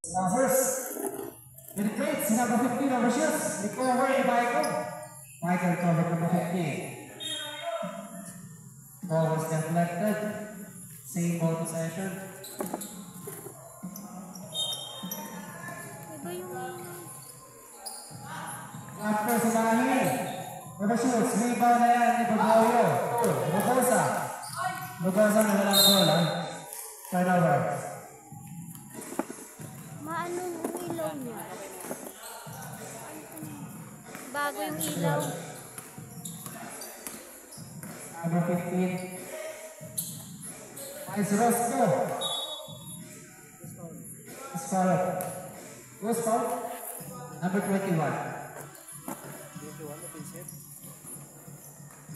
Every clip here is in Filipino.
First, penetrates number 15 overshoots. Recovery Michael. Michael covered number 15. Ball was deflected. Same ball possession. After Sumahin, overshoots. Rebound na yan ni Bagoyo. Bagosa. Bagosa na walang goal, ha? Turnover. Maano yung ilaw niya? Bago yung ilaw. Number 15. Nice Roscoe. Who's foul? Who's foul? Number 21.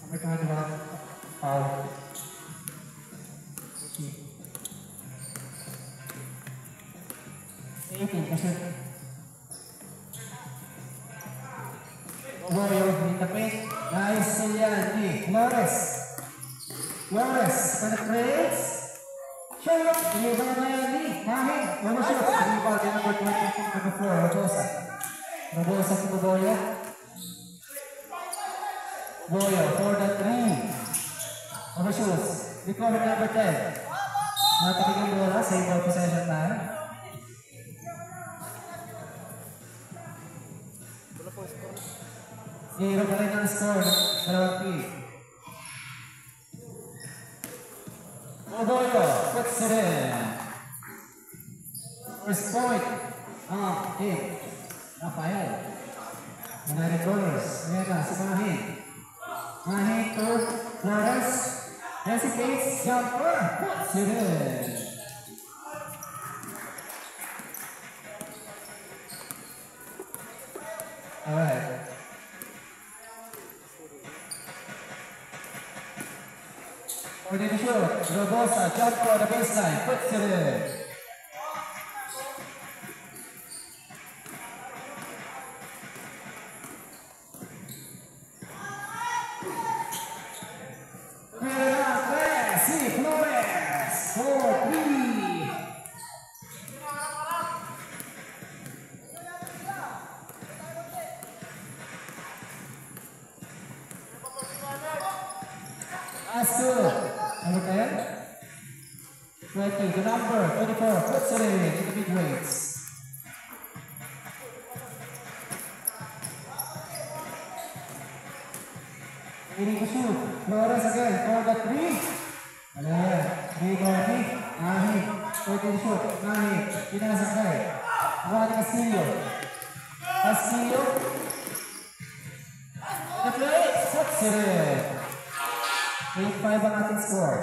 Number 21. Foul. Okay. 18 kasi. Warrior in the paint. Nice yan ni Flores. Flores penetrates. Shot. Deliver na yan ni Mahing. One shot. Deliver din number 20. Number 4. Rabosa. Rabosa si Boboyo. Boyo for the 3. Overshoots. Recover number 10. Natatigil bola. Same ball possession tayo. Zero pa rin ang score. Dalawang team. Boboyo puts it in. First point. Team. Rafael. United Colors. Ayan na, si Mahing. Mahing to Flores. Hesitates. Jumper. Puts it in. Alright. For the shoot, Robosa jump for the baseline, puts it in. Flores, 4-3. Astu, number 10. 20, the number 24, puts it in the big weights. Waiting to shoot. Flores again for the 3. Ayan, 3-40. Nahi, 14 shoot. Nahi, pinasakay. Juan Castillo. Castillo. The play, puts it in. 8-5 ang ating score.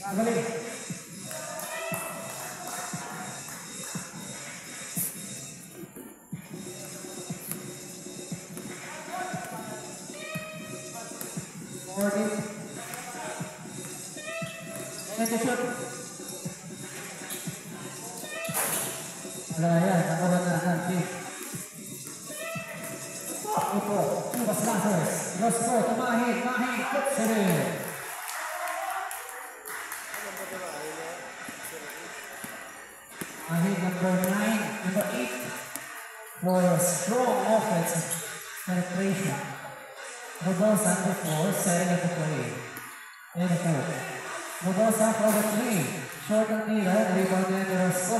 Magaling. Let's shoot. Wala yan, nakawan na natin. Ito, Chivas Lazarus. Rosco, Mahing, puts it in. Mahing number 9, number 8. For a strong offensive penetration. Robosa number 4, setting up the play. And the 4. Robosa for the 3. Short and needle, rebound and Rosco.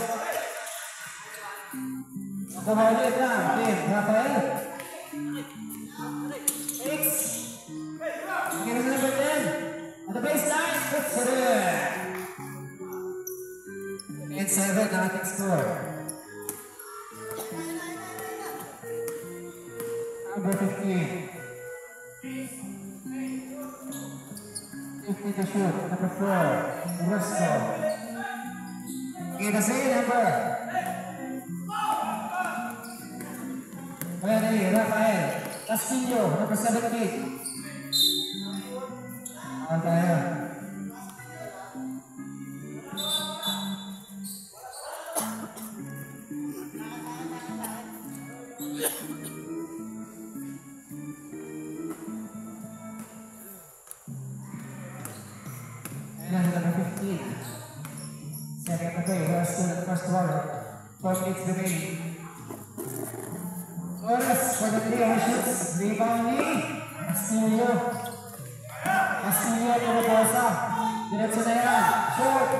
Kumaulit lang, team, Rafael. 6. Again, number 10. On the baseline, puts it in. And 7, nothing score. Number 15. 50 to shoot. Number 4. Rosco. Again, the same number. Ready, Rafael. Castillo, number 17. Tayo. And number 15. Second to play. We're still in the first quarter. 4 minutes remaining. Torres for the 3-point shoots. Rebounding. Castillo. Castillo to the Bosa. Diretso na yan. Short.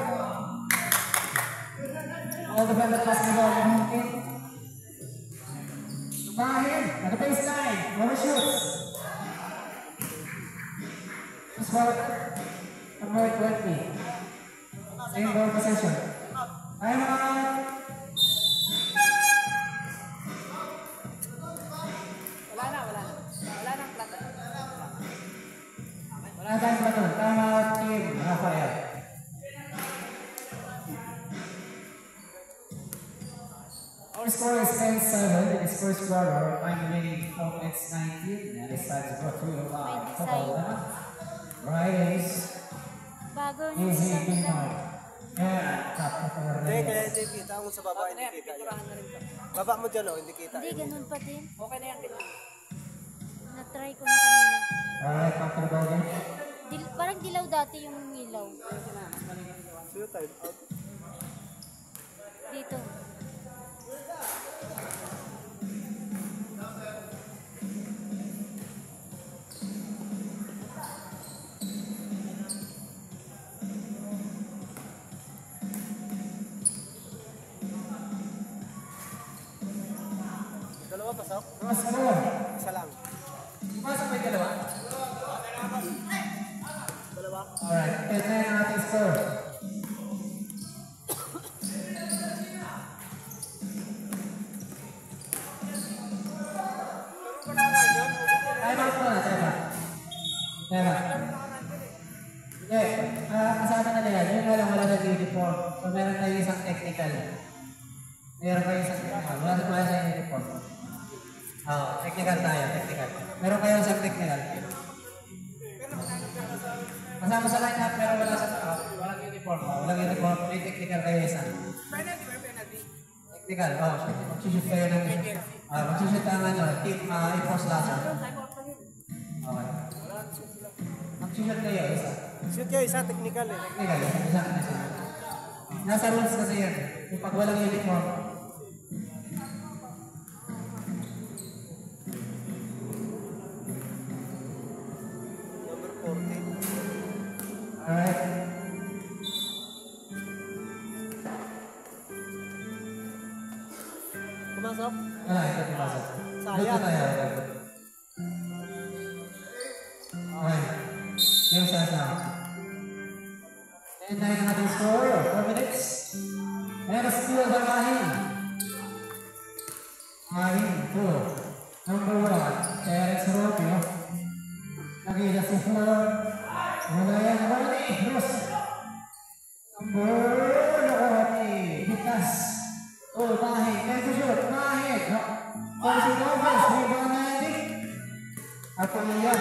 All the ball that pass the ball. Tumahin. At the baseline. Overshoots. Score. Number 20. Same ball possession. Time out. Wala tayong platon. Time out, team Rafael. Our score is 10-7 in this first quarter. Time remaining 4 minutes 19. And this time is brought to you by Football Fridays. Bago niya Easy sa Big Mark. Yeah, top of our Hindi, kaya race. hindi kita mo sa baba, hindi kita. Baba mo dyan, hindi kita. Hindi, ganun pa din. Okay na yan. Na-try ko na kanina. Alright, comfortable again. Parang dilaw dati yung ilaw. So, time out. Dito. Dalawa, pasok? Cross score. Isa lang. Pasok may dalawa. Dalawa. Alright, ito na yung ating score. Time out muna, time out. Time out. Okay, kasama na nila. Yun nga lang wala na uniform. So meron tayo isang technical. Meron tayo isang technical. Wala na uniform. Technical tayo, technical. Meron kayo isang technical. Kasama sa line-up pero wala sa walang uniform. Walang uniform. May technical kayo isa. Technical, magsushoot kayo ng magsushoot ang team i-post lasa. Okay. Magsushoot kayo isa. Shoot kayo, isa technical eh. Technical, isa. Nasa rules kasi yan. Yung pag walang uniform. Number 14. Alright. Pumasok? Ito pumasok. Sayang. Dito tayo. Okay. Yung sasa. And na yung ating score. 4 minutes. And a steal by Mahin. Mahin, 2. Number 1. Terence Rubio. Nakita sa floor. Wala yan. Ronnie. Ross. Number 1. Bitas. Oh, Mahin. Thank you, shoot. Mahin. Positive offense. Rebound na yan. Atuya.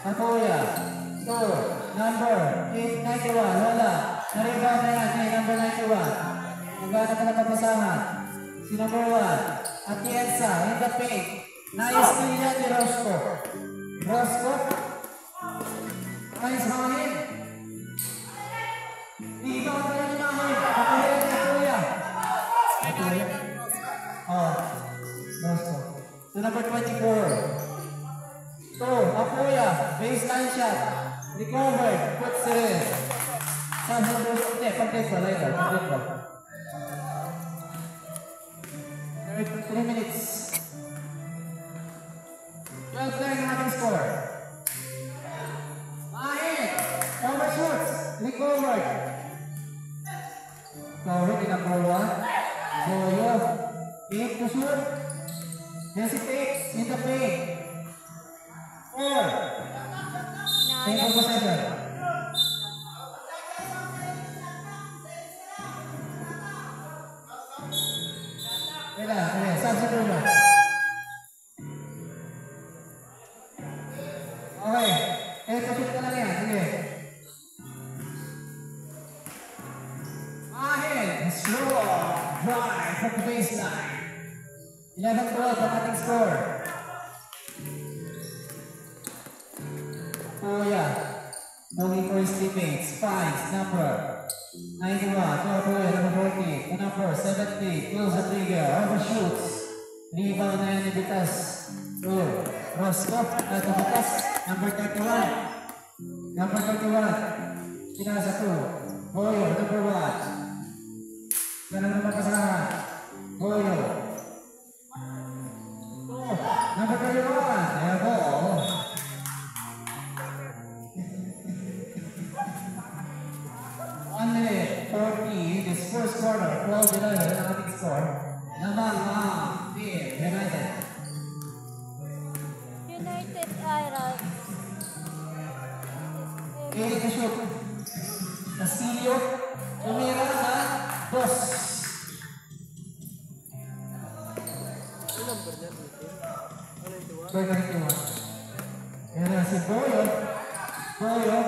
Atuya. 2. Number 891. Wala. Na-rebound na yan. Hey, number 91. Magana ka na papasahan. Si number 1. Atienza. In the paint. Nice na yan ni Rosco. Rosco. Nice Mahin. Rebound na yan ni Mahin. Atuya ni Atuya. Atuya. Oh. Rosco. To number 24. Apuya, baseline shot, recovered, puts it in. Hindi, pag-take ba later, pag-take ba. 3 minutes. 12 na yung ating score. Mahin, overshoots, recovered. Recovered, in number 1. Zoyo, 8 to shoot. Hesitates, in the paint. 4. Take a possession. Substitute na. Okay. Shoot ka lang yan. Sige. Mahin. Slow. Drive from the baseline. 11-12 ang ating score. Puya, moving for his teammates, finds number 91, Puya, number 40, to number 70, close the trigger, overshoots. Rebound na yan ibitas. Roscoe, ibitas, number 31. Number 31, pinasa 2. Boyo, number 1. Ganun naman kasama. Boyo. Number 31, there go. Only 40 this first quarter, 12-11 ang ating score. Naman ang team, United. United Ira. Ready to shoot. Castillo, tumira na, boss. Ano number niya? Ano yung tuwa? 31. Yan na si Boyo. Boyo.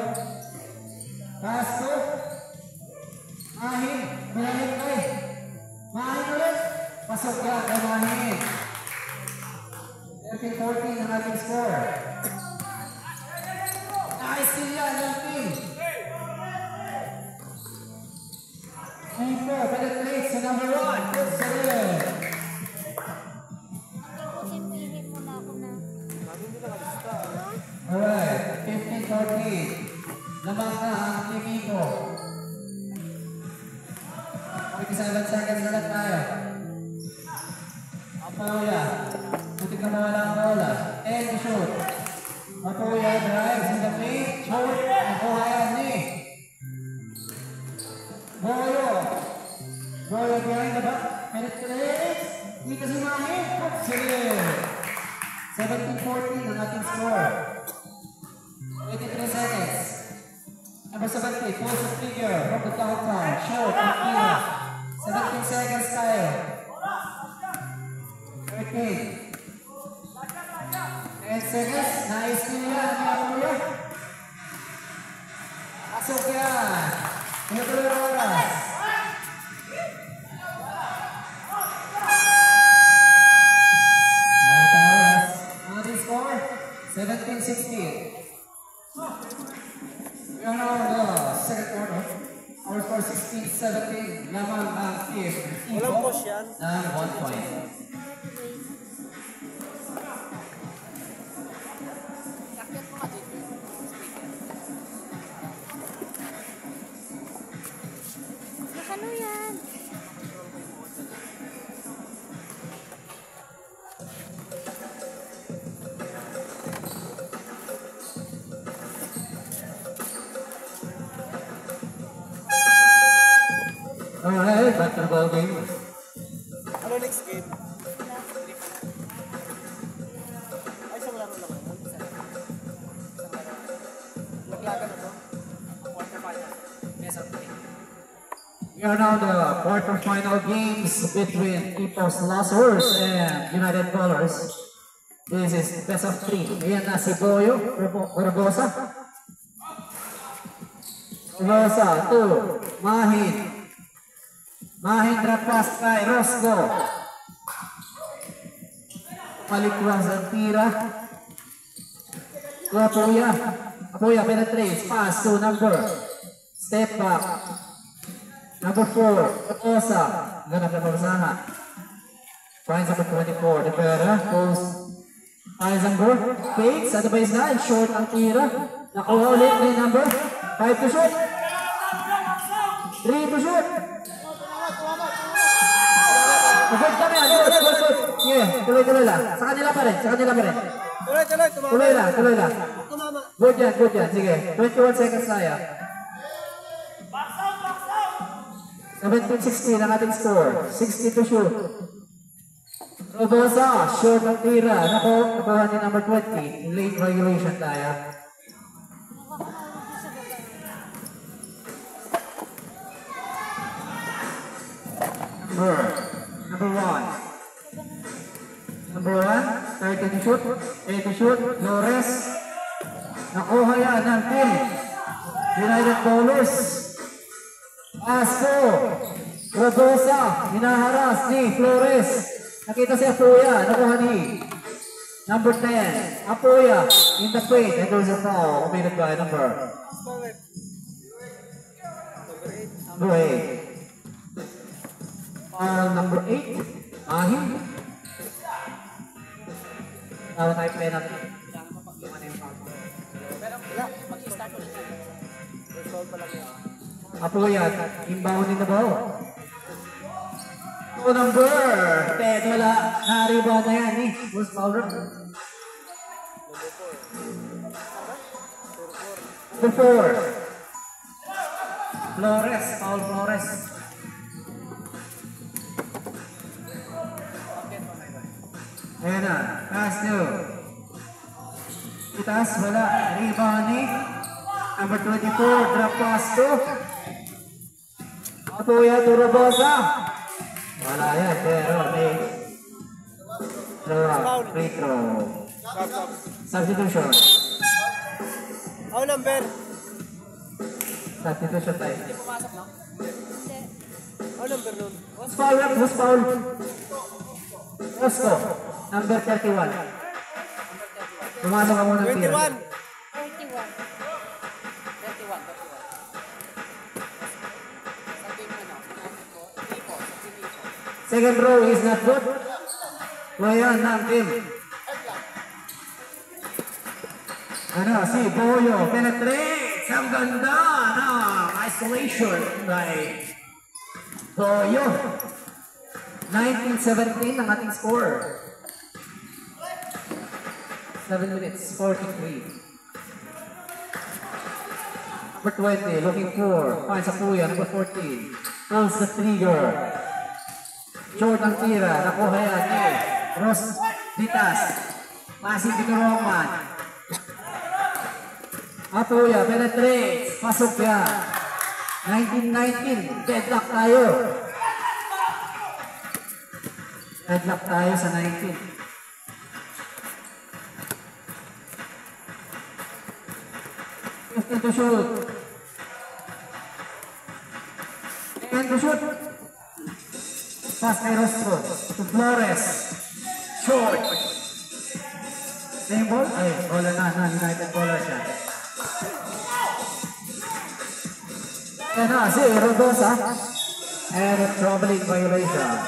Pass to. Mahin. Mahin kay. Mahin ulit. Pasok yan kay Mahin. 13-14 ang ating score. Nice kill yan yung team. Info, penetrates sa number 1. Good sa rin. Kasi pili mo na ako na. Alright, 15-14. Lamang na ang team Info. 47 seconds na lang tayo. Apoya. Buti ka mawala ang bola. And to shoot. Apoya drives in the paint. Shoot. Apoya ni. Boyo. Boyo behind the back. Penetrates. Dito si Mahin. Sige. 17-14 ang ating score. 23 seconds. Number 70, pulls the trigger from the downtown. Short and clear. 17 seconds tayo. 13. 10 seconds. Nice clear. Ano pasok yan. Tuloy ang oras. Ang ating score, 17-16. We are now in the second quarter. Our score 16-17. Lamang ang team. Walang push yan. Ng 1 point. Ano yan? Alright, back to the ball game. Ano next game? Ay, sa wala mo naman. Naglaga na to? Quarterfinal. Yes, okay. We are now the quarterfinal games between Ipos Lasers and United Colors. This is best of 3. Ayan na si Boyo, Barbosa. Barbosa, 2. Mahin. Mahin drop pass kay Roscoe. Palikwas ang tira. Apoya. Apoya penetrates. Pass to number. Step back. Number 4. Barbosa. Ganap na Barbosa. Finds number 24. Depera. Post. Eisenberg. Fakes at the baseline. Short ang tira. Nakuha ulit ni number 5 to shoot. 3 to shoot. Good kami yan. Good. Sige, tuloy lang. Sa kanila pa rin. Tuloy, tumama. Tuloy lang. Tumama. Good yan. Sige, 21 seconds tayo. 17-16 ang ating score. 60 to shoot. Robosa, short ang tira. Nakuha ni number 20. Late regulation tayo. Number 1. Number 1, 30 to shoot. 8 to shoot. Flores. Nakuha yan ng team United Colors. Paso. Robosa. Hinaharas ni Flores. Nakita si Apoya, nakuha ni number 10, Apoya, in the paint, and there's a foul, committed by number 8. Number 8, Ahim. Tawa tayo penalty. Apoya, inbound in the ball. Oh, number 10, wala. Na-rebound na yan eh. Bruce Fowler. Number 4. Flores, Paul Flores. Ayan na, pass nyo. Itas, wala. Rebound ni number 24, drop pass to Apoya to Robosa. Wala yan, pero may free throw. Substitution. Number? Substitution tayo. Number nun? Who's foul? Osco, number 31. Pumasok ka muna ng 21. 31. Second row is not good. Ayan ng team. Ano, si Boyo penetrates. Ang ganda ng isolation by Boyo. 19-17 ang ating score. 7 minutes, 43. Number 20, looking for, finds Apoya, number 14. Pulls the trigger. Jordan Tira, nakuha yan ni Ross Ditas. Passing to Roman. Apoya, penetrates. Pasok yan. 19-19, deadlock tayo. Deadlock tayo sa 19. To shoot. And to shoot. Pass kay Rostro. To Flores. Short. Same ball? Ay, bola na. United baller siya. Yan na, si Rodosa. And a troubling violation.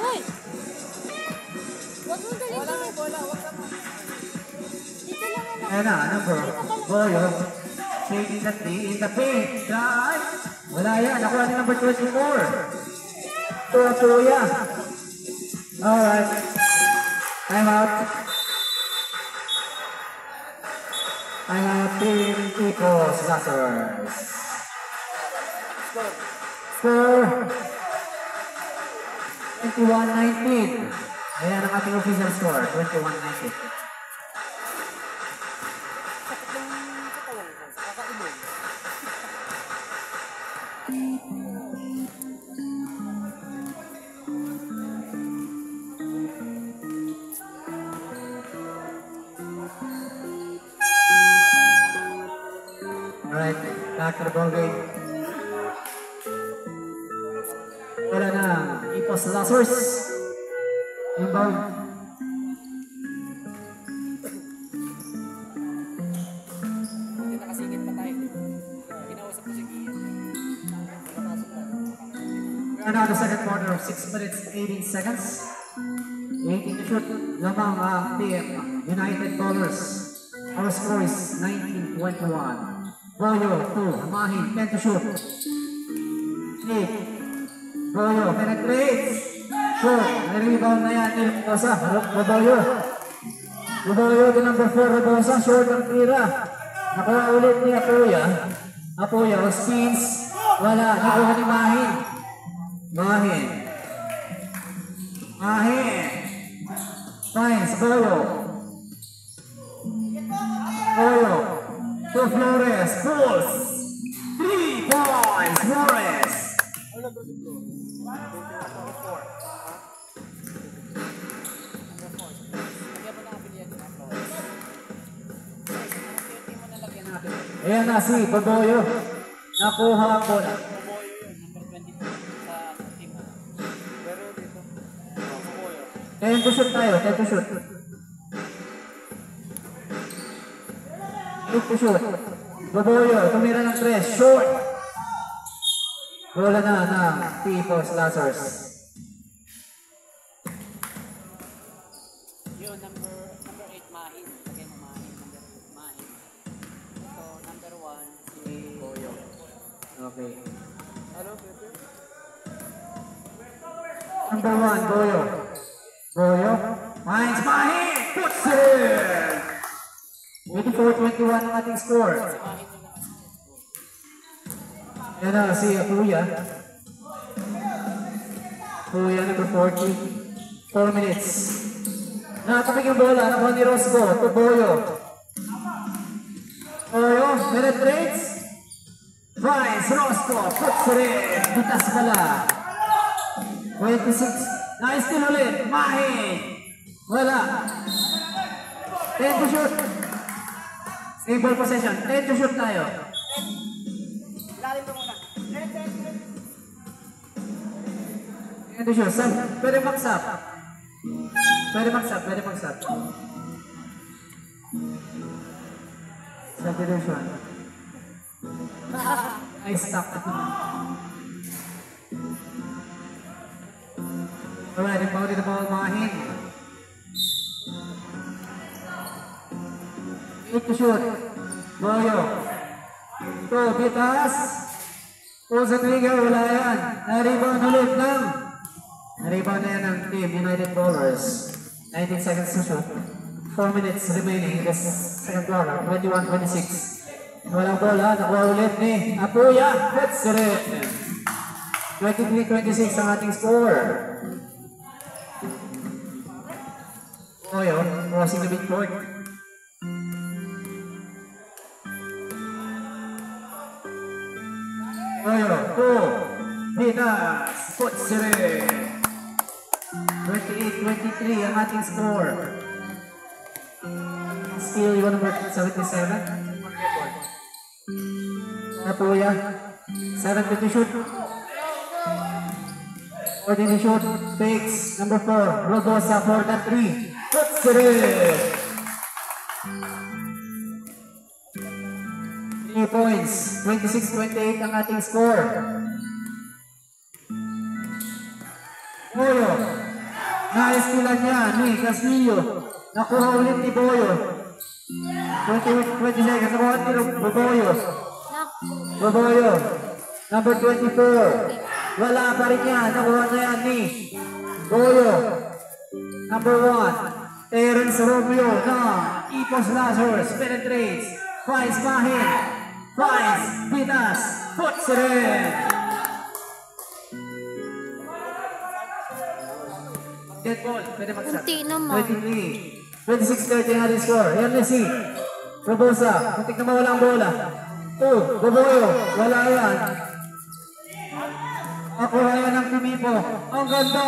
Uy! Huwag mo galit. Wala may bola. Huwag ka mo. Dito lang ang Ayan na, number. Boyo. Shaking the tee in the paint. Drive. Wala yan. Nakuha ni number 24. Tuya. Alright. Time out. Time out. Team Ecos Lazarus. Score. 21-19. Ayan ang ating official score. 21-19. Alright, back to the ball game. Wala na, Ecos Lazarus. Inbound. Nakasingit pa tayo. Pinausap ko si Gian. We're now the second quarter of 6 minutes 18 seconds. 18 to shoot. Lamang ang team United Ballers. Our score is 19-21. Boyo 2. Mahin 10 to shoot. 8. Boyo penetrates. Shoot. Nag-rebound na yan. Robosa. Boyo. Boyo to number 4. Robosa. Short ang tira. Nakuha ulit ni Apoya. Apoya spins. Wala. Nakuha ni Mahin. Mahin. Finds Boyo. Boyo. To Flores. Pulls. 3 points. Flores. Ayan na si Boyo. Nakuha ang bola. Pero dito. Kuya. 10 to shoot tayo, 10 to shoot. 8 to shoot. Baboyo, tumira ng 3. Short. Bola na ng People's Lazarus. Yun, number 8, Mahin. Again, Mahin. So, number 1, si Boyo. Okay. Ano, Pepe? Number 1, Boyo. Boyo. Finds Mahin. Puts it in. 24-21 ang ating score. Yan na si Kuya. Kuya number 40. 4 minutes. Nakatapik yung bola. Nakuha ni Rosco. To Boyo. Boyo. Penetrates. Finds Rosco. Puts it in. Bitas pala. 26. Nice steal ulit. Mahin. Wala. 10 to shoot. Stable possession. 10 to shoot tayo. Lalim ka muna. 10 to shoot. Pwede mag-sub. Pwede mag-sub. Substitution. I stuck. Alright, inbound the ball, Mahin. 8 to shoot. Boyo. Go, Bitas. Pulls the trigger, wala yan. Na-rebound ulit lang. Na-rebound na yan ng Team United Bowlers. 19 seconds to shoot. 4 minutes remaining in this second quarter. 21-26. Walang bola, nakuha ulit ni Apuya. Puts it in. 23-26 ang ating score. Boyo, crossing the midcourt. Boyo, 2. Bitas. Puts it in. 28-23 ang ating score. Still, you number 77. Apuya. 7 to shoot. 14 to shoot. Fakes. Number 4. Rodosa for the 3. Puts it in. 3 points. 26-28 ang ating score. Boyo. Na-estilan niya ni Castillo. Nakuha ulit ni Boyo. 20 seconds. Nakuha ni Boyo. Boyo. Number 24. Wala pa rin yan. Nakuha na yan ni Boyo. Number 1. Terence Romeo na Ipos Lazarus. Penetrates. Finds Mahin. Finds Bitas. Puts it in. Dead ball. Pwede mag-shot. Kunti naman. 23. 26-30 ang ating score. Yan na si Robosa. Kuntik na mawala ang bola. 2. Boboyo. Wala yan. Nakuha yan ng Tumipo. Ang ganda.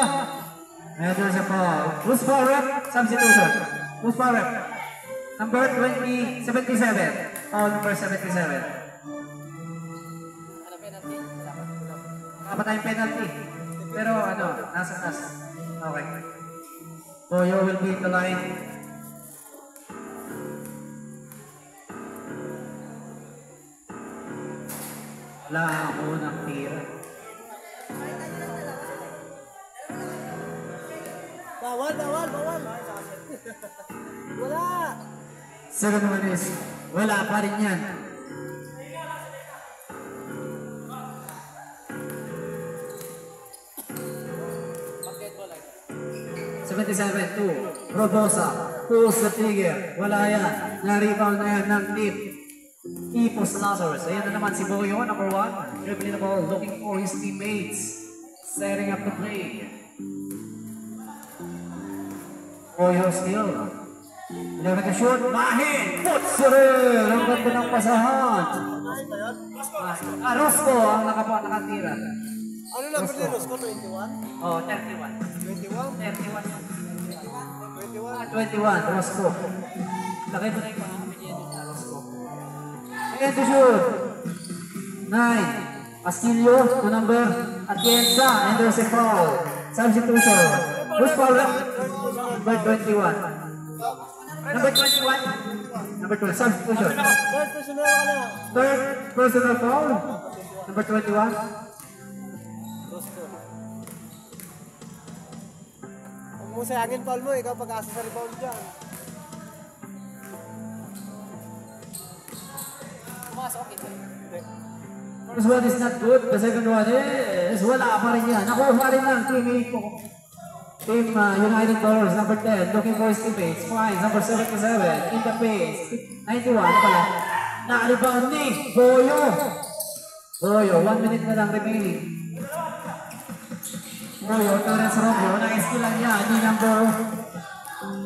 Medyo siya pa. Who's for rep? Substitution. Who's for rep? Number 77. Oh, number 77. Dapat tayong penalty. Pero ano, nasa taas. Okay. Boyo will be in the line. Wala ako ng tira. Bawal. Wala. Second one is, wala pa rin yan. #77 to Robosa. Pulls the trigger. Wala yan. Na-rebound na yan ng Team Ipos Lazarus. Ayan na naman si Boyo, number 1. Dribbling the ball, looking for his teammates. Setting up the play. Boyo still. 11 to shoot. Mahin! Puts it in! Ang ganda ng pasahan. Rosco ang nakatira. Ano lang ba din? Rosco 21? Oh, 31. 21? 31. 21? 21, Rosco. Laki mo na yung mga kapilyan sa Rosco. Ayan to shoot. 9. Castillo to number Atienza, and there's a foul. Substitution. Who's foul? Number 21. Number 21. Number 12. Substitution. Third personal ka na. Third personal foul. Number 21. Huwag mo sayangin foul mo, ikaw pag-asa sa rebound dyan. Pumasok, okay. First one is not good. The second one is wala pa rin yan. Nakuha pa rin lang. Team United Colors, number 10. Looking for his teammates. Fines, number 77. In the pace. 91 pala. Nakaribang ni Boyo. Boyo, 1 minute na lang remaining. Boyo, Torres Romeo. Naka-skill lang niya. Ni number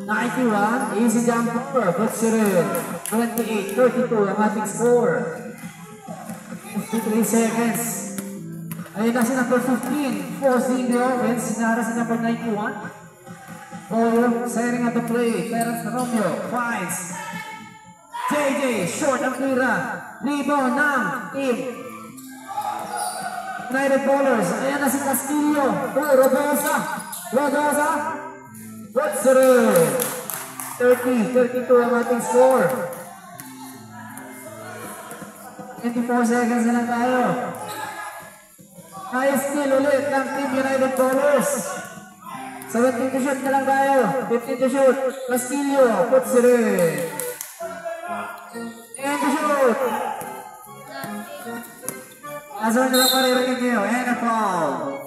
91. Easy jumper. But Cyril. 28-32 ang ating score. 53 seconds. Ayun na si number 15. Forcing the offense. Sinara si number 91. Boyo, setting up the play. Terence Romeo. Finds. JJ, short ang tira. Rebound ng team United Ballers. Ayan na si Castillo. Rodosa. What's the 30-32 ang ating score. 24 seconds na lang tayo. High steal ulit ng Team United Ballers. 17 to shoot na lang tayo. 15 to shoot. Castillo puts it in. And to shoot. Asal na lang paririgin nyo. And a foul.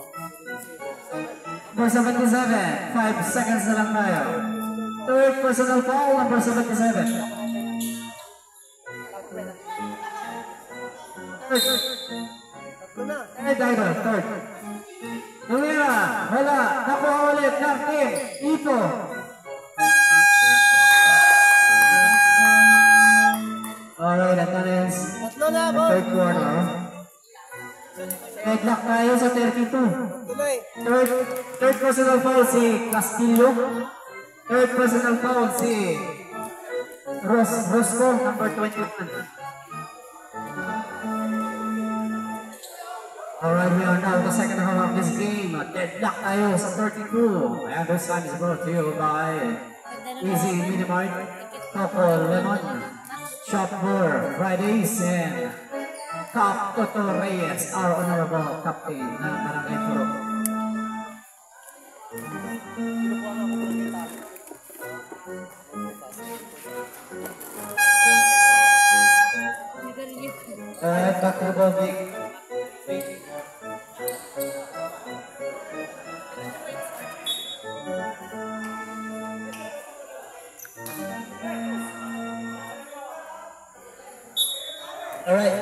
Number 77. 5 seconds na lang tayo. Third personal foul, number 77. Third. Tumira, wala, nakuha ulit ng team, Ito. Alright, that one is the third quarter. Nag-lock tayo sa 32. Third personal foul si Castillo. Third personal foul si Rosco, number 21. Alright, we are now in the second half of this game. Deadlock tayo sa 32. And this time is brought to you by Easy Minimart, Coco Lemon, Shopper Fridays, and Cap Toto Reyes, our honorable captain ng Barangay Puro. Back to the ball, Vic. Alright.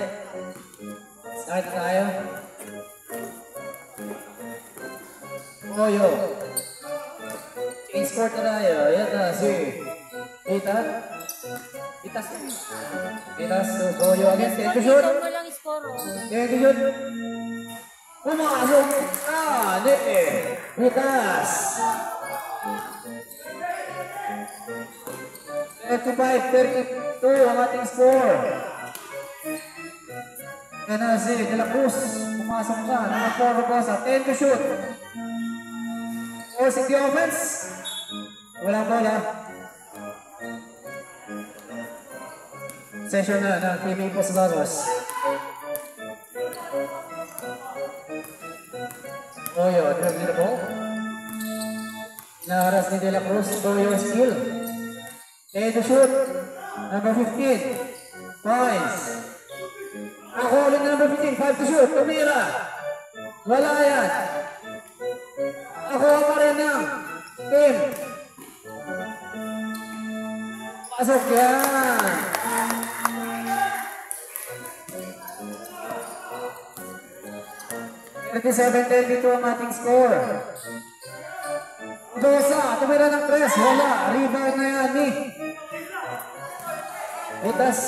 Start tayo. Boyo. In-score na tayo. Yan na si Itas to Boyo against Tento Shoot. Walang score. Tento Shoot. Pumasok. Itas. 35-32 ang ating score. Yan na si De La Cruz. Pumasok na. Number 4 Robosa. 10 to shoot. Forcing the offense. Walang bola. Session na ng Team Impos Lagos. Boyo, dribbling the ball. Naharas ni De La Cruz. Boyo steal. 10 to shoot. Number 15. Points. Ako ulit na number 15. 5 to shoot. Tumira. Wala yan. Ako pa rin ng team. Pasok yan. $37-32 ang ating score. Dosa, tumira ng 3. Wala. Rebound na yan ni Itas.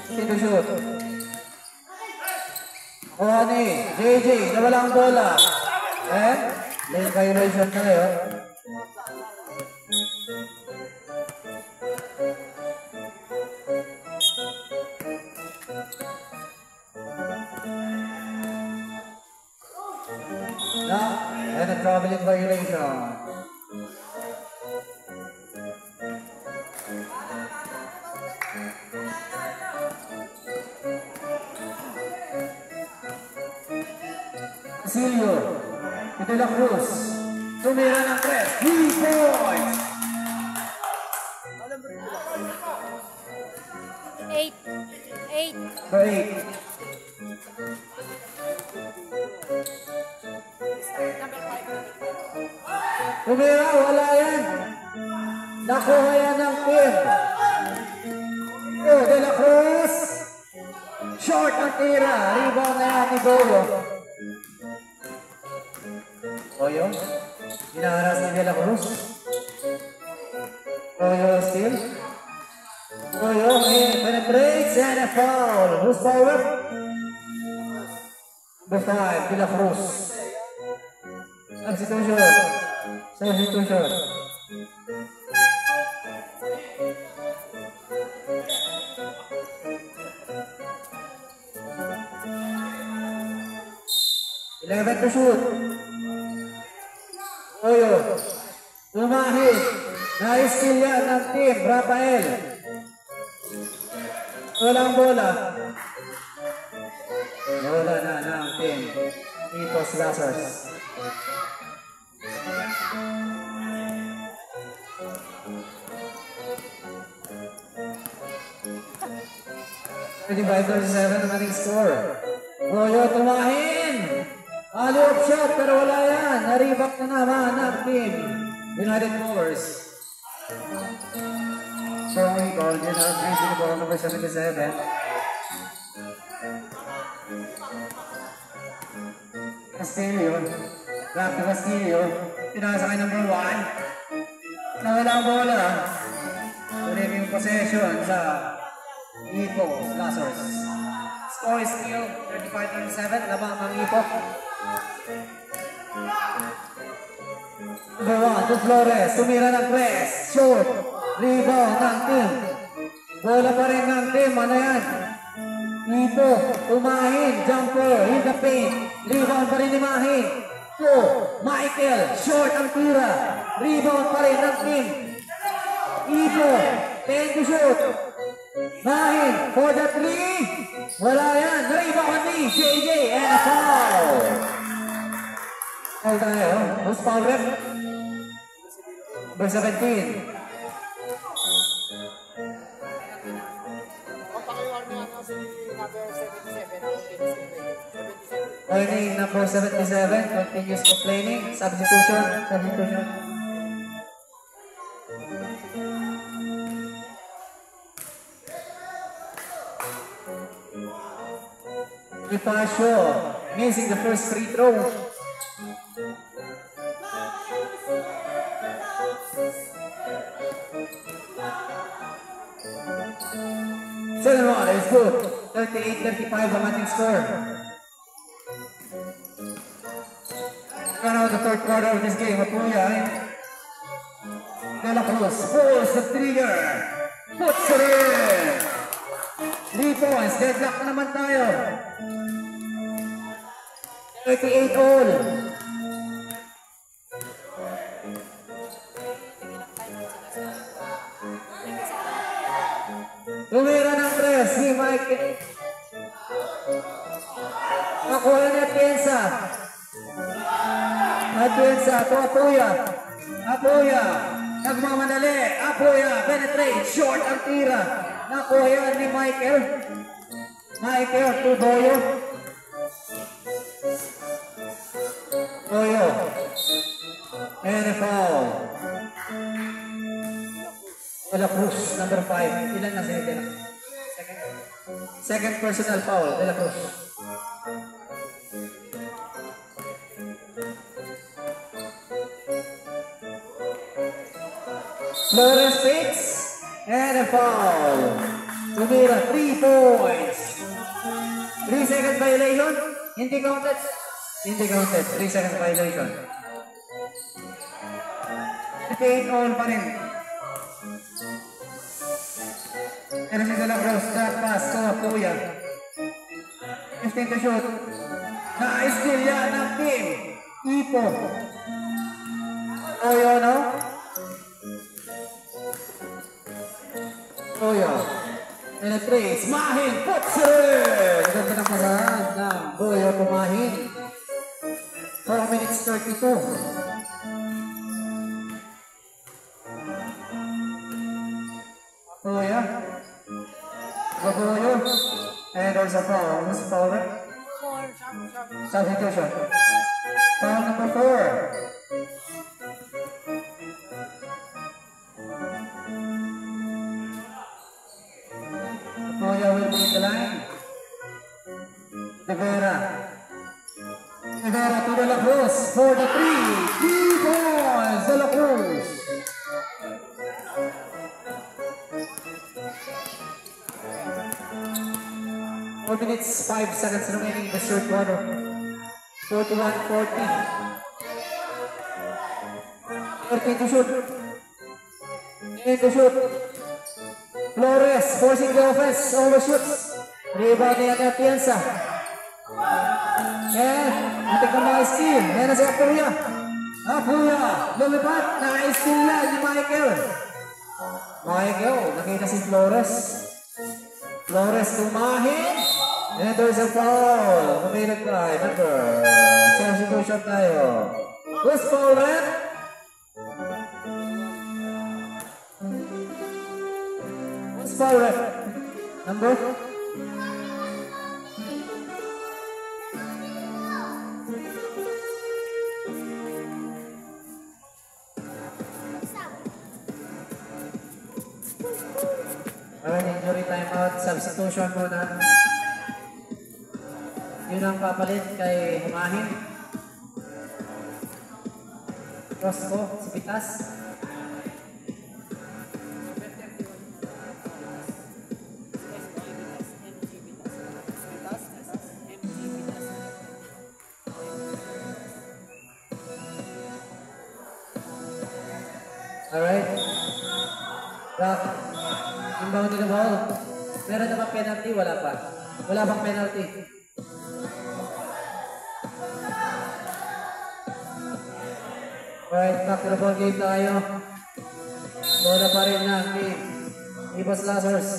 Sino shoot? Kuha ni JJ na walang bola. Lane violation na yun. traveling violation. Silvio, De La Cruz, tumira ng 3 points! 8. 8. For 8. Tumira, wala yan. Nakuha yan ng team. De La Cruz. Short ang tira. Rebound na yan ni Goyo. Goyo. Hinaharas ni De La Cruz. Goyo still. Goyo penetrates and a foul. Who's forward? Number 5, De La Cruz. Substitution. Substitution. Eleven to shoot. Goyo. Tumahid. Na-steal yan ng team. Rafael. Walang bola. Bola na ng team. Itos Lazarus. By 37 ang ating score. Goyo tumahin. Alley-oop shot pero wala yan. Naribak na naman ang team. United Movers. Strong rebound. Yun ang breathing ball number 77. Castillo. Back to Castillo. Pinasakay number 1. Nawala ang bola. Ulit yung possession sa Ipo Lazarus. Score is still 35-37. Labang ang Ipo. Number 1 to Flores. Tumira ng press. Short. Rebound ng team. Bola pa rin ng team. Ano yan? Ipo. Tumahin. Jumper. In the paint. Rebound pa rin ni Mahin. Michael. Short ang tira. Rebound pa rin ng team. Ipo. 10 to shoot. Mahin for the 3. Wala yan. Rebound ni JJ and a foul. Foul tayo. Who's foul rep? Number 17. Warning number 77 continues complaining. Substitution. Substitution. Ipasyo missing the first free throw. Second one is good. 38-35 ang ating score. Run out the third quarter of this game. Matuya De La Cruz pulls the trigger. Puts it in. 3 points. Deadlock na naman tayo. 38 all. Tumira ng press si Mike. Nakuha ni Atienza. Atienza to Apuya. Apuya. Nagmamadali. Apuya. Penetrate. Short ang tira. Nakuha yan ni Michael. Michael to Boyo. Boyo. And a foul. De La Cruz, number 5. Ilan na sila? Second personal foul, De La Cruz. Flores fits and a foul. Tumira, 3 points. 3 seconds violation. Hindi counted. Hindi counted. 3 seconds violation. Retain on pa rin. Pero si De La Cruz, that pass to Apuya. 15 to shoot. Na-steal yan ng team. Ipo. Toyo, no? Toyo. Penetrates. Mahin. Puts it in. Ganda ng pasahan ng Toyo Pumahin. 4 minutes 32. Toyo. Toyo. And there's a foul. Who's foul? 4. Substitution. Foul number 4. Toyo will be in the line. Rivera. Rivera to De La Cruz for the 3 points. De La Cruz. Four minutes, 5 seconds remaining in the third quarter. 41-40. 13 to shoot. 8 to shoot. Flores forcing the offense. Overshoots. Rebound ni Atienza. Ating ka mga steal. Yan na si Apuya. Apuya. Lumipad. Naka-steal na ni Michael. Michael. Nakita si Flores. Flores tumahin. And there's a foul. Kumilag tayo. Number. Substitution tayo. Who's foul red? Who's foul red? Number? Injury timeout, substitution muna. Yun ang papalit kay Humahin. Rosco, si Pitas. Alright. Rock. Inbound to the ball. Meron na bang penalty? Wala pa. Wala bang penalty? Alright, back to the ball game tayo. Bola pa rin ng team. Ibas Lazarus.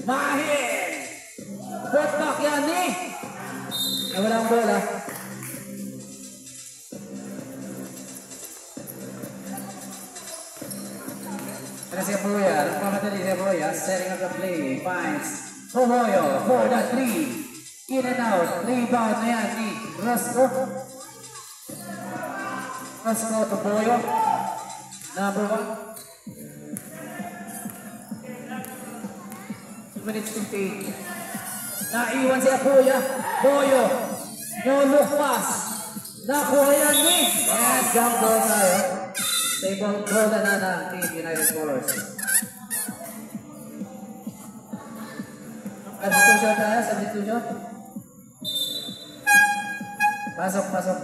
Mahin! Putback yan ni! Walang bola. Kasi si Apuya, nagpamadali si Apuya, setting up the play, finds Homoyo for the 3, in and out, rebound na yan ni Rosco. Rosco to Boyo, number 1. 2 minutes 58. Naiwan si Apuya, Boyo, no look pass, nakuha yan ni, and jump ball tayo. Table goal na ng Team United Colors. Substitution tayo, substitution. Pasok, pasok.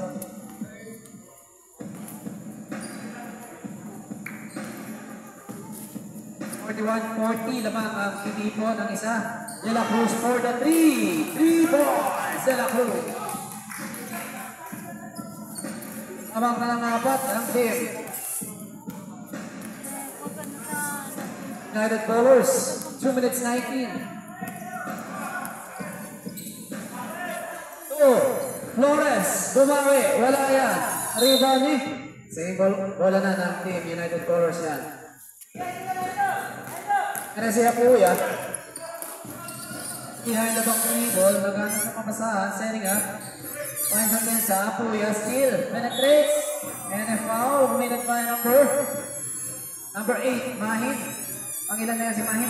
41-40, lamang ang tinipo ng isa. De La Cruz for the 3. 3 points, De La Cruz. Lamang na ng apat ang team United Colors, 2 minutes 19. Flores, bumawi, wala yan. Rebound ni. Same ball, wala na ng team United Colors yan. Kaya siya po yan. Behind the back ball, nagana sa papasahan, setting up. Finds again sa Apuya, steal, penetrates. And a foul, minute by number 8, Mahin. Pangilan na yan si Mahin.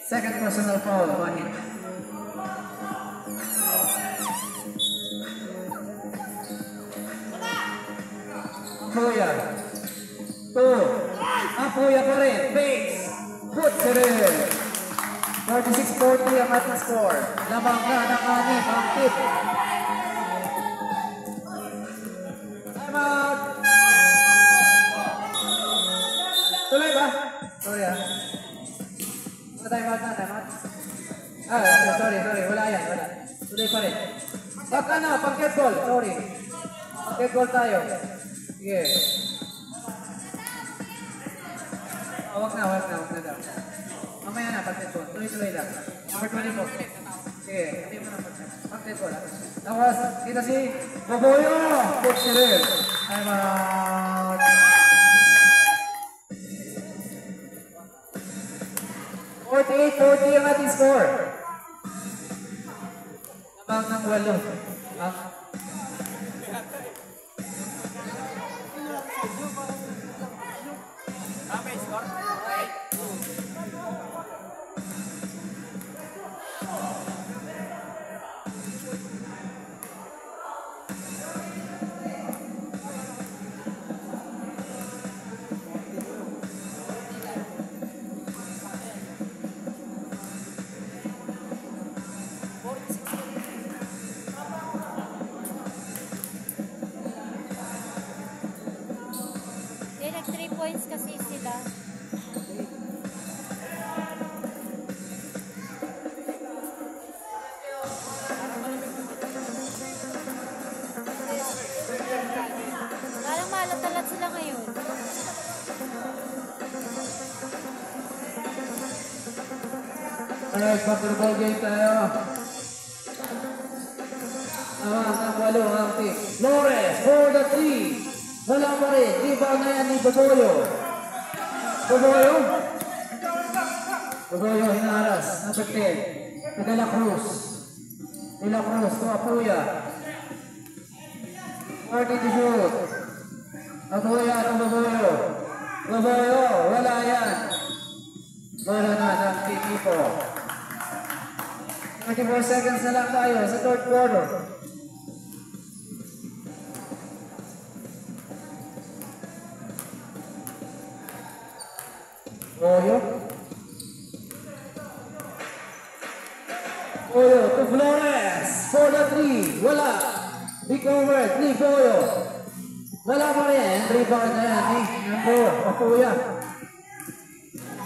Second personal foul, Mahin. Apuya. 2. Apuya pa rin. Fakes. Puts it in. 46-40 ang ating score. Lamang na ng anim ang tip. Time out. Tuloy ba? Sorry ah. Time out na, time out. Sorry. Wala yan, wala. Tuloy pa rin. Baka na, pang-get ball. Sorry. Pang-get ball tayo. Sige. Wag na daw. Mamaya na, pag-netball. Tuloy-tuloy lang. Number 24. Sige, hindi mo na pag-netball. Tapos, kita si Baboyo! Coach Cyril. Time out. 48-40 ang ating score. Lamang ng 8. Nag 3 points kasi sila. Parang malat-alat sila ngayon. Alright, basketball game tayo. Ang 8 ang team. Flores for the 3. Wala pa rin. Rebound na yan ni Baboyo. Baboyo hinaras. Number 10. De La Cruz. De La Cruz to Apuya. 40 to shoot. Apuya to Baboyo. Baboyo, wala yan. Wala na ng team Ipo. 24 seconds na lang tayo sa third quarter. Boyo to Flores for the 3. Wala. Recovered ni Boyo. Wala pa rin. Rebound na yan ni number Okuya.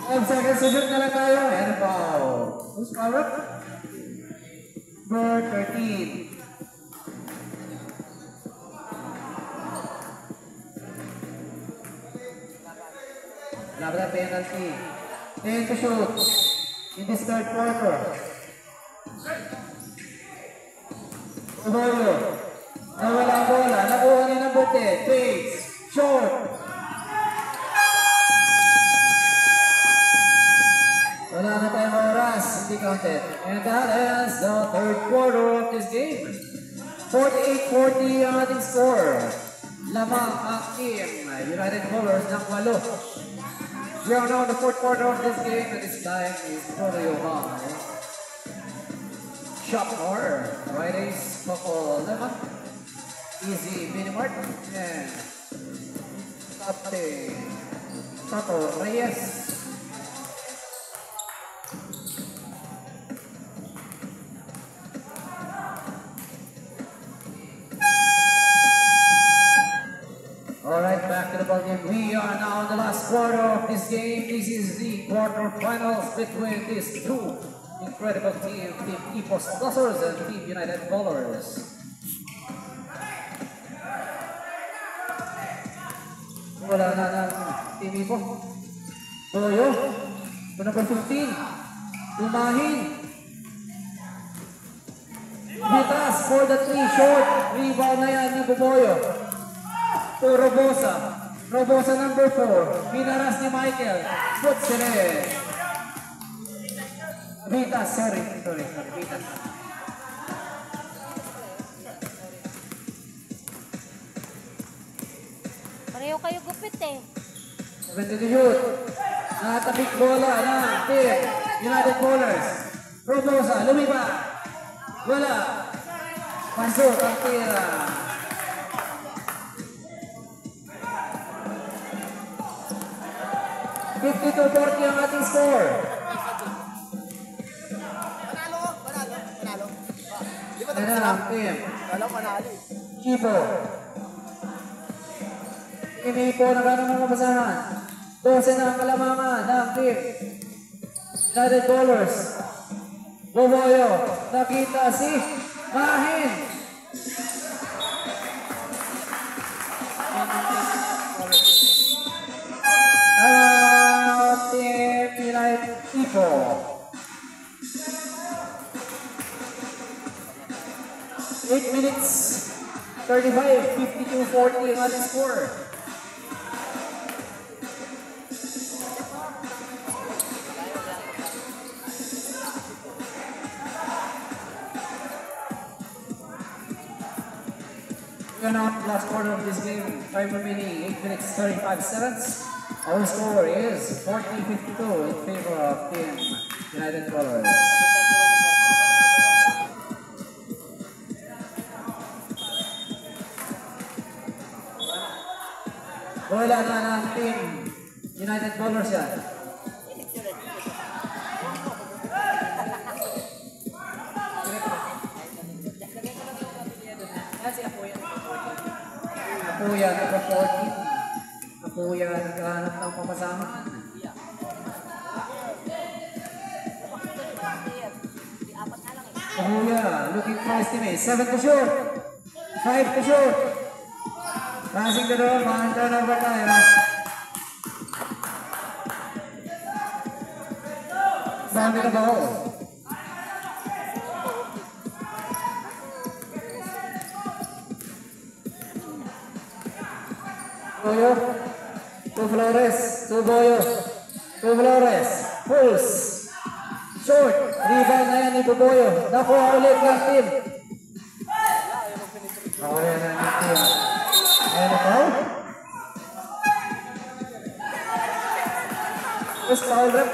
5 seconds to shoot na lang tayo. And foul. Who's power? Number 13. Labra penalty. 10 to shoot in this third quarter. Baboyo. Nawala ang bola. Nakuha ni number 10. Pace. Short. Wala na tayong oras. Hindi counted. And that ends the third quarter of this game. 48-40 ang ating score. Lamang ang team United Colors ng 8. We are now in the fourth quarter of this game, and this time is Torio Hall. Shop More, Fridays, Coco Lemon, Easy Minimart, and Tato Reyes. Alright, back to the ball game. We are now in the last quarter of this game. This is the quarterfinals between these two incredible teams, Team Ipos Tossers and Team United Bowlers. Wala na ng Team Ipos. Boyo, number 15. Tumahin. Bitas for the 3 short. Rebound na yan ni Boyo. To Robosa. Robosa number 4. Minaras ni Michael. Puts it in. Vitas, sorry. Vitas. Pareho kayo gupit eh. 70 to shoot. Natabik bola ng team United Bowlers. Robosa, lumipa. Wala. Pasok ang tira. 52-40 ang ating score. Panalo. Di ba Ano ang team? panalo? Ipo. Ipo na gano'n mga basahan. 12 na ang kalamangan ng team United Bowlers. Boboyo. Nakita si Mahin. 8 minutes 35, 52-40 ang ating score. We are now last quarter of this game. Time remaining 8 minutes 35 seconds. Our score is 40-52 in favor of Team United Colors. Wala na ng Team United Colors yan. Apuya, number 14. Apuya, nagkahanap ng papasama. Apuya, looking for his teammate. 7 to shoot. 5 to shoot. Passing the door, man turnover tayo. Dami na ba ako? Boyo, to Flores, to Boyo, to Flores, pulls, short, rebound na yan ni Boyo, nakuha ulit ng team. Nakuha na ng team. Ayan ito. First foul rep.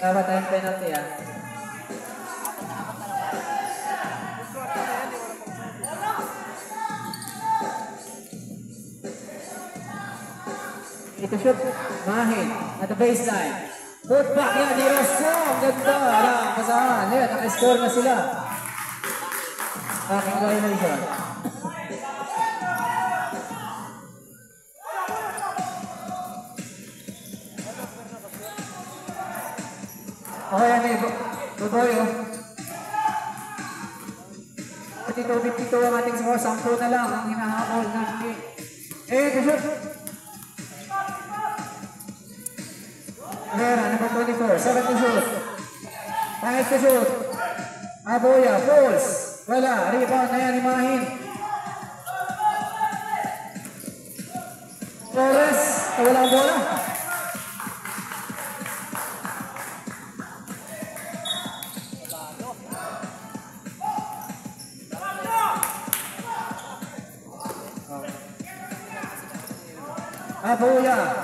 Wala tayong penalty ah. Ito shoot, Mahin at the baseline. Put back yan ni Rosong. Ganda lang, kasahan. Yan, naka-score na sila. Aking violation. Okay, yan eh. Tutoyo. 52-52 ang ating score. 10 na lang ang hinahabol ng game. Ito shoot. Herrera, number 24, 7 to shoot. 5 to shoot. Abuya, pulls. Wala, rebound na yan ni Mahin. Flores, wala ang bola. Abuya.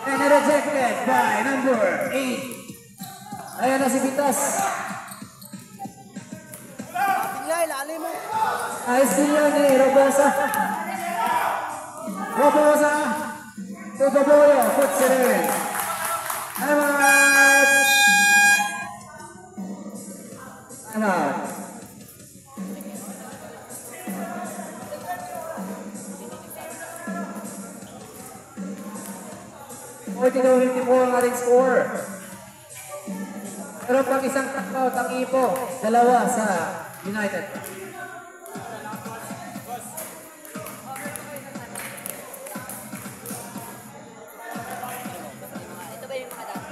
And rejected by number 8. Ayan na si Vitas. Ayos din yan ni Robosa. Robosa. Tutoboyo. Puts it in. Time out. Time out. ang ating score. Pero pag isang takbo, tangipo, dalawa sa United. Ito ba yung mga dati?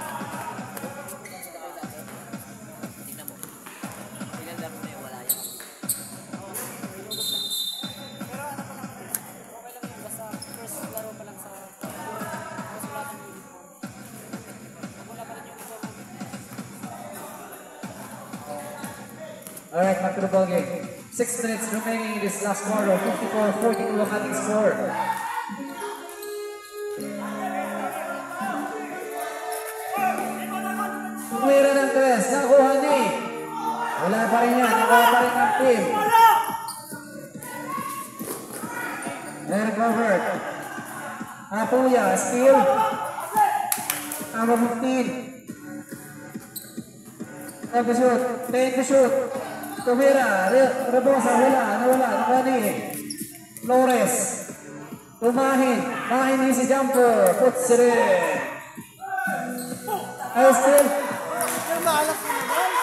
Tingnan mo. Tingnan mo na yung wala yan. Pero ano pa lang, okay lang yung basta first laro pa lang sa mas wala ng uniform. Wala pa rin yung uniform. Alright, back to the ball game. 6 minutes remaining in this last quarter. 54-42 ang ating score. Tumira ng tres. Nakuha ni. Wala pa rin yan. Nakuha pa rin ang team. Eric Robert. Apuya. Steal. Number 15. 10 to shoot. 10 to shoot. Tumira, Rebosa, wala, nakuha ni Flores. Tumahin, Mahin ni si jumper, puts it in. Ayos still.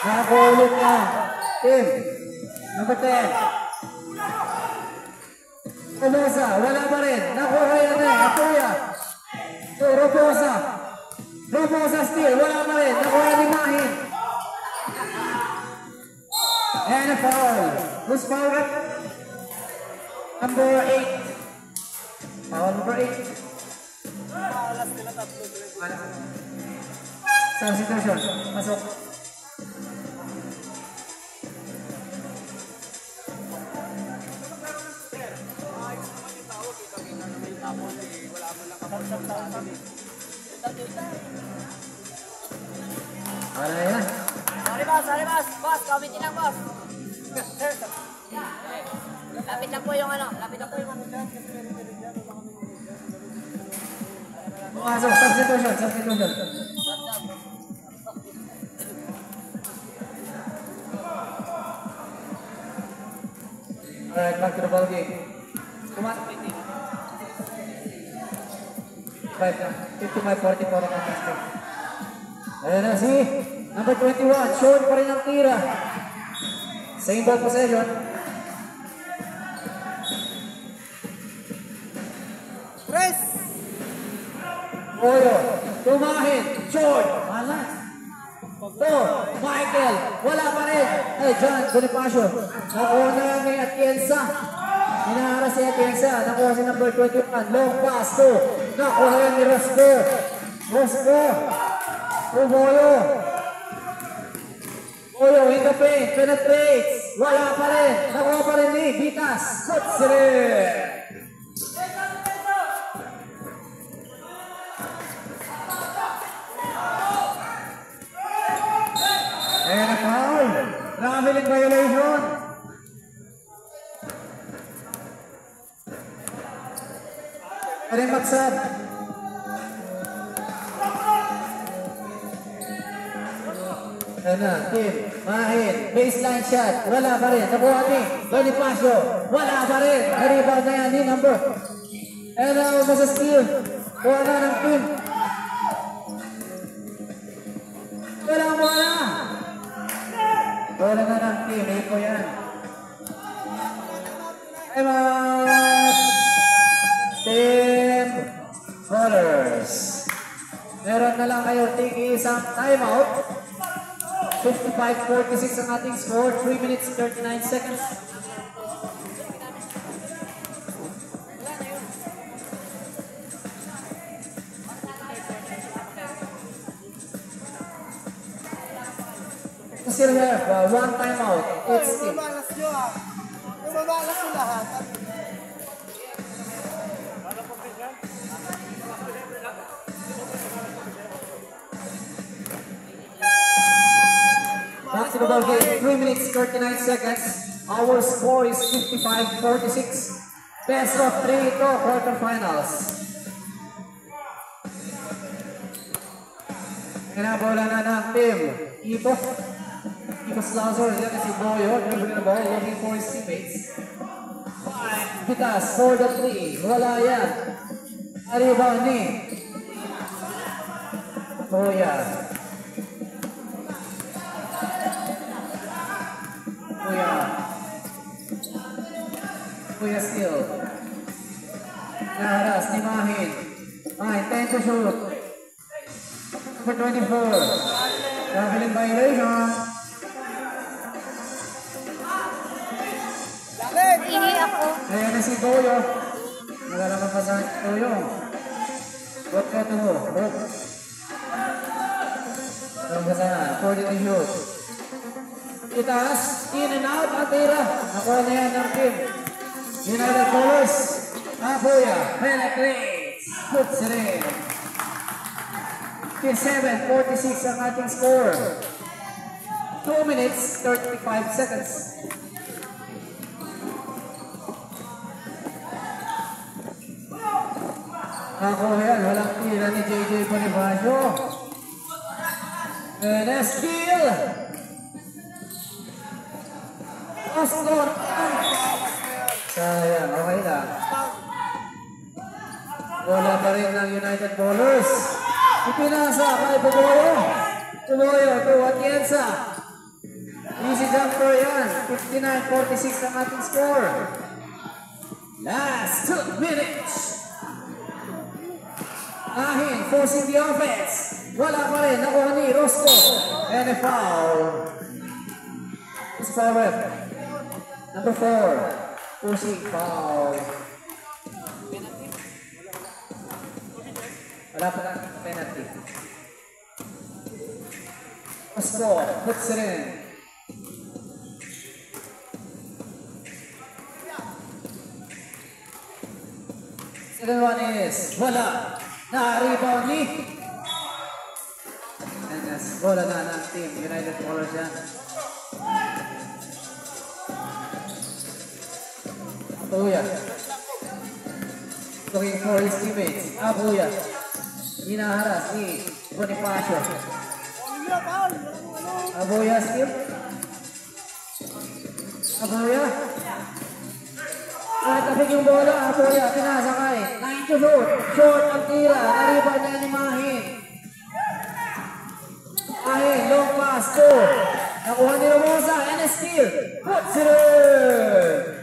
Nakakuha ulit na. Team, number 10. Rebosa, wala pa rin. Nakuha yan eh, Apuya. Robosa. Robosa steal. Wala pa rin. Nakuha ni Mahin. And a foul. Who's foul rep? Number 8. Foul number 8. Substitution. Pasok. Ano yan? Sorry boss. Boss, comment lang boss. Sir, lapit lang po yung ano. Pasok. Substitution. Alright, back to the ball game. Kumasok pa yung 55-44 ang ating score. Ayan na si number 21, short pa rin ang tira. Same ball possession. Press! Oyo, tumahin, short, malas. To, Michael, wala pa rin. Ay, John Bonifacio. Nakuha na ni Atienza. Hinaharas si Atienza. Nakuha si number 21. Long pass to. Nakuha yan ni Rosco. Boyo. Boyo in the paint. Penetrates. Wala pa rin. Nakuha pa rin ni Vitas. Kutsire. And a foul. Traveling violation. Aring magsab. Ayan na, team. Mahin. Baseline shot. Wala pa rin. Nakuha ni Bonifacio. Wala pa rin. Naribag na yan ni number. And now, masa steal. Kuha na ng team. Wala. Wala na ng team. Iko yan. Time out. Team Brothers. Meron na lang kayo isang time out. 55-46 ang ating score. 3 minutes 39 seconds. We still have one time out. It's team. Mabalas nyo ah. Mabalas nyo lahat. Back to the ball game. 3 minutes 39 seconds. Our score is 55-46. Best of 3 to quarterfinals. Kinabola na ng team Ipo Slazor. Yan si Boyo. Dribbling the ball. Looking for his teammates. Vitas for the 3. Wala yan. Arriba ni Boya. Kuya still. Naharas ni Mahin. Mahin, 10 to shoot. Number 24. Traveling violation. Ihi ako. Ayan na si Boyo. Nagalaman pa sa Boyo. What ka to mo? Ang kasana, 40 to shoot. Itaas, in and out, atira. Nakuha na yan ng team. United Colors. Apoya, penetrates. Puts it in. 57-46 ang ating score. 2 minutes, 35 seconds. Nakuha yan, walang tira ni JJ Bonifacio. And a steal. Oscar. Sayang, okay lang. Wala pa rin ng United Ballers. Ipinasa kay Bumoyo. Bumoyo to Atienza. Easy jumper yan. 59-46 ang ating score. Last 2 minutes. Mahin, forcing the offense. Wala pa rin, nakuha ni Rosco. And a foul. It's foul rep. Number 4. Pushing foul. Wala pa lang penalty. Rosco puts it in. Second one is wala. Na-rebound ni. And that's bola na ng team United Colors yan. Abuya. Looking for his teammates. Abuya. Hinaharas ni Bonifacio. Abuya still. Abuya. At tapig yung bola, Abuya, pinasakay. 9 to shoot. Short ang tira. Nariban niya ni Mahin. Mahin, long pass to. Nakuha ni Romosa and a steal. Puts it in.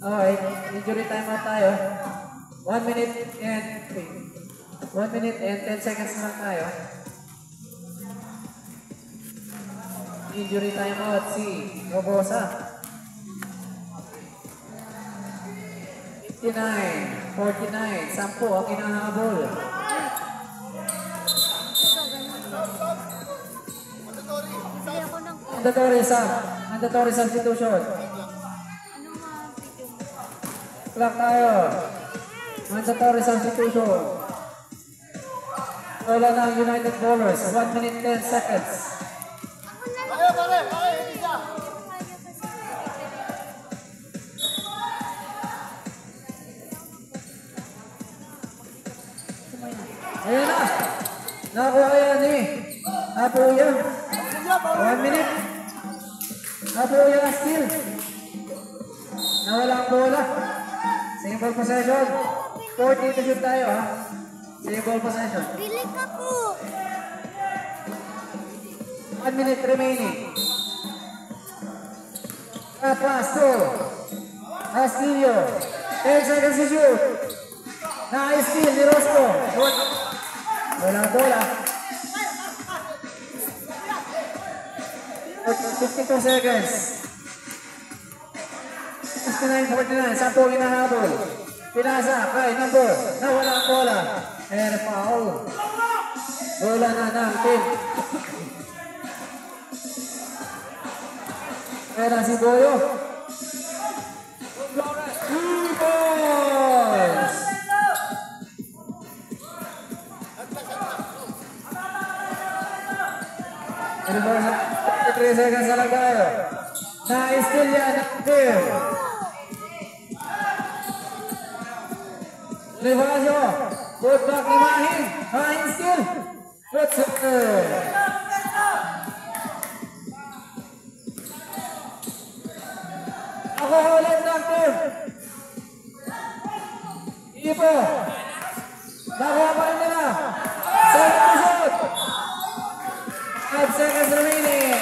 Alright, injury timeout tayo. 1 minute and 10 seconds lang tayo. Injury timeout si Robosa. 59, 49, 10 ang kinahabol. Mandatory substitution. Clock tayo. Mandatory substitution. Wala na ang United Bowlers. 1 minute 10 seconds. Ayan na. Nakuha yan eh. Abuya. 1 minute. Abuya still. Nawala ang bola. Single possession. 40 to shoot tayo ha. Single possession. Pili ka po. 1 minute remaining. Pass to Castillo. 10 seconds to shoot. Nice steal ni Rosco. Wala bola. 52 seconds. 59-49. 10 hinahabol. Pinasa kay number. Nawala ang bola. And foul. Bola na ng team. Kaya si Boyo. 2 points. Universal 3 seconds na lang tayo. Na-steal yan ang team. Universal. Put back ni Mahin. Mahin steal. Puts it in. Ako ulit ng team. Ipo. Nakuha pa rin nila. Second shot. 5 seconds remaining.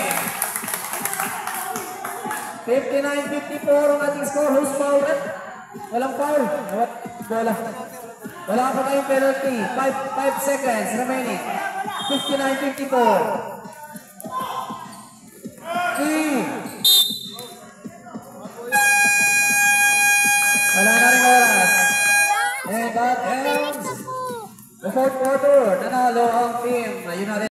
59-54 ang ating score. Who's foul? Walang foul. Bola. Wala pa tayong penalty. 5 seconds remaining. 59-54. Wala na rin oras. And that ends the fourth quarter. Nanalo ang team United